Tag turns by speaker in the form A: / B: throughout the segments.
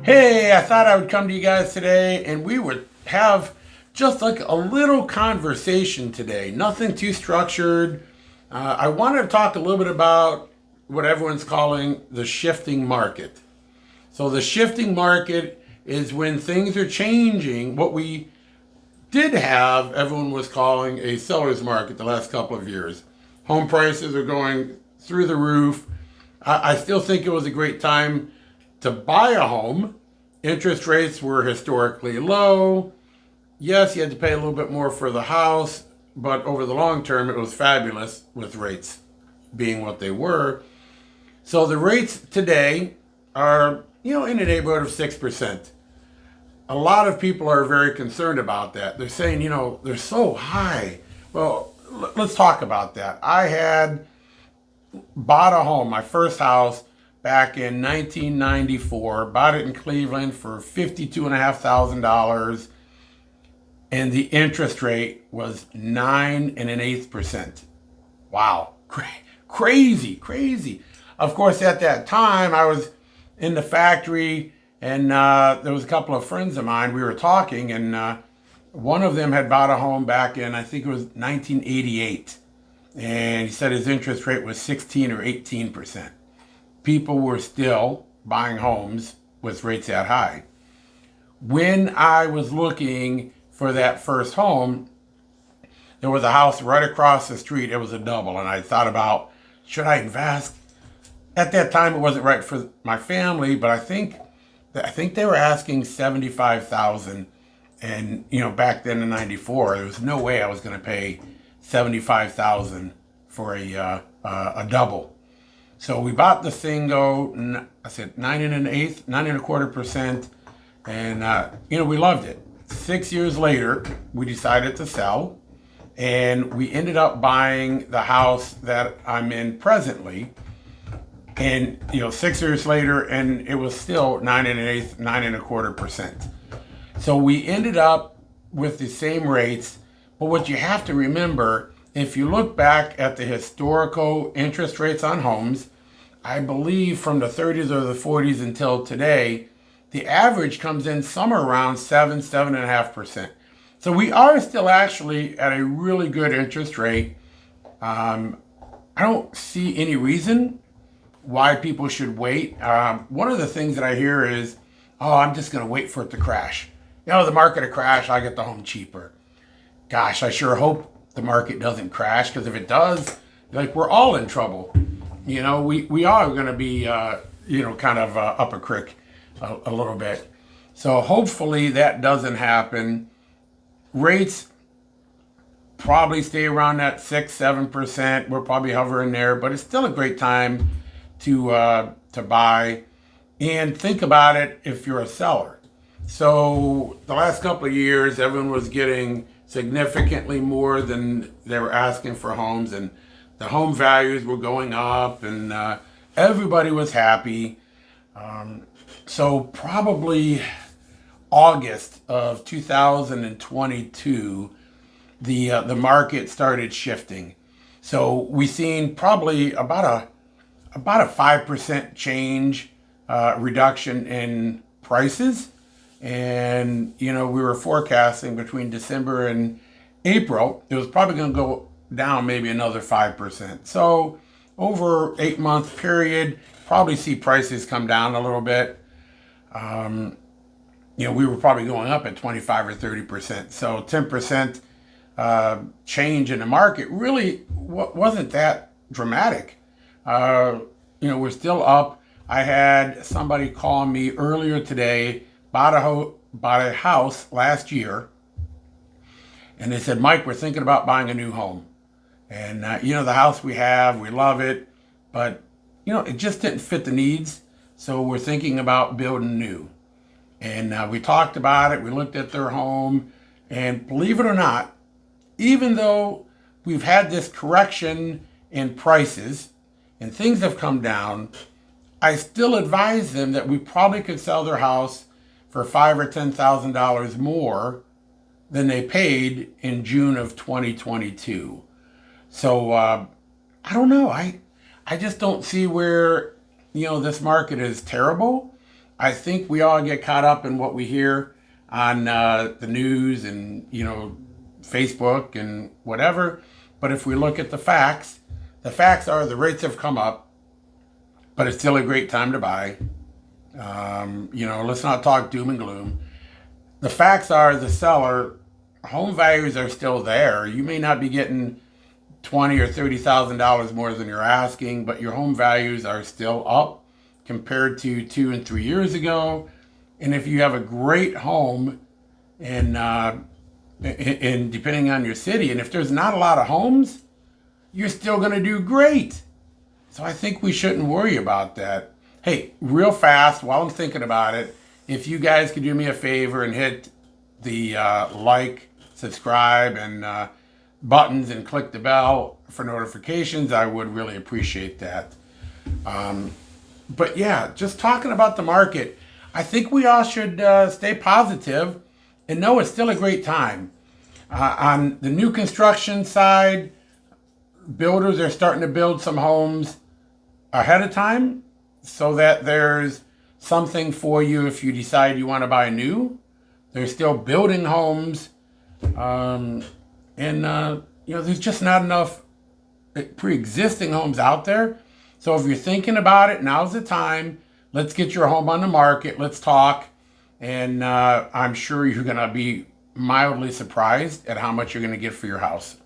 A: Hey, I thought I would come to you guys today and we would have just like a little conversation today. Nothing too structured. I wanted to talk a little bit about what everyone's calling the shifting market. So, the shifting market is when things are changing. What we did have, everyone was calling a seller's market the last couple of years. Home prices are going through the roof. I still think it was a great time to buy a home. Interest rates were historically low. Yes, you had to pay a little bit more for the house, but over the long term, it was fabulous with rates being what they were. So the rates today are, in the neighborhood of 6%. A lot of people are very concerned about that. They're saying, they're so high. Well, let's talk about that. I had bought a home, my first house, back in 1994. Bought it in Cleveland for $52,500, and the interest rate was 9.125%. Wow, crazy, crazy. Of course, at that time, I was in the factory, and there was a couple of friends of mine. We were talking, and one of them had bought a home back in, I think it was 1988. And he said his interest rate was 16 or 18%. People were still buying homes with rates that high. When I was looking for that first home, there was a house right across the street. It was a double, and I thought about, should I invest? At that time, it wasn't right for my family, but I think they were asking $75,000, and back then in '94, there was no way I was going to pay $75,000 for a double. So we bought the single. I said 9.25%, and we loved it. 6 years later, we decided to sell, and we ended up buying the house that I'm in presently. And 6 years later, and it was still 9.25%. So we ended up with the same rates. But what you have to remember, if you look back at the historical interest rates on homes, I believe from the 30s or the 40s until today, the average comes in somewhere around 7.5%. So we are still actually at a really good interest rate. I don't see any reason why people should wait. One of the things that I hear is, I'm just going to wait for it to crash. The market to crash, I'll get the home cheaper. Gosh, I sure hope the market doesn't crash, because if it does, we're all in trouble. We are going to be, kind of up a creek a little bit. So hopefully that doesn't happen. Rates probably stay around that 6-7%. We're probably hovering there, but it's still a great time to buy. And think about it if you're a seller. So the last couple of years, everyone was getting significantly more than they were asking for homes, and the home values were going up, and everybody was happy. So probably August of 2022, the market started shifting. So we seen probably about a 5% change, reduction in prices. And, we were forecasting between December and April, it was probably going to go down maybe another 5%. So over 8-month period, probably see prices come down a little bit. We were probably going up at 25 or 30%. So 10% change in the market really wasn't that dramatic. We're still up. I had somebody call me earlier today, bought a house last year, and they said, Mike, we're thinking about buying a new home. And, the house we have, we love it, but, it just didn't fit the needs. So we're thinking about building new. And we talked about it. We looked at their home, and believe it or not, even though we've had this correction in prices and things have come down, I still advise them that we probably could sell their house for $5,000 or $10,000 more than they paid in June of 2022. So I don't know. I just don't see where this market is terrible. I think we all get caught up in what we hear on the news and, Facebook and whatever. But if we look at the facts are the rates have come up, but it's still a great time to buy. Let's not talk doom and gloom. The facts are the seller, home values are still there. You may not be getting $20,000 or $30,000 more than you're asking, but your home values are still up compared to 2 and 3 years ago. And if you have a great home, and depending on your city, and if there's not a lot of homes, you're still going to do great. So I think we shouldn't worry about that. Hey, real fast, while I'm thinking about it, if you guys could do me a favor and hit the like, subscribe, and buttons and click the bell for notifications, I would really appreciate that. But yeah, just talking about the market, I think we all should stay positive and know it's still a great time. On the new construction side, builders are starting to build some homes ahead of time so that there's something for you if you decide you want to buy new. They're still building homes, and there's just not enough pre-existing homes out there. So if you're thinking about it, now's the time. Let's get your home on the market. Let's talk. And I'm sure you're going to be mildly surprised at how much you're going to get for your house.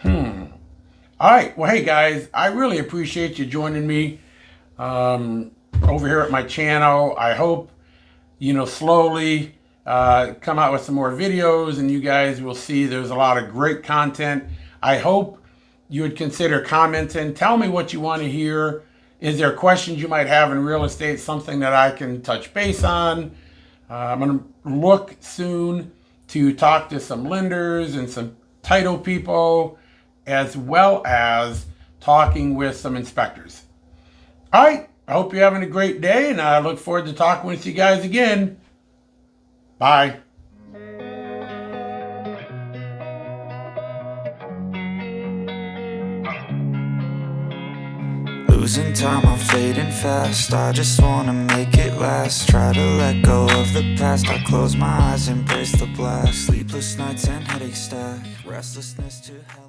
A: All right. Well, hey, guys, I really appreciate you joining me over here at my channel. I hope, slowly come out with some more videos, and you guys will see there's a lot of great content. I hope you would consider commenting. Tell me what you want to hear. Is there questions you might have in real estate, something that I can touch base on? I'm going to look soon to talk to some lenders and some title people, as well as talking with some inspectors. All right. I hope you're having a great day, and I look forward to talking with you guys again. Bye.
B: Losing time, I'm fading fast. I just wanna make it last. Try to let go of the past. I close my eyes, embrace the blast. Sleepless nights and headaches stack. Restlessness to hell.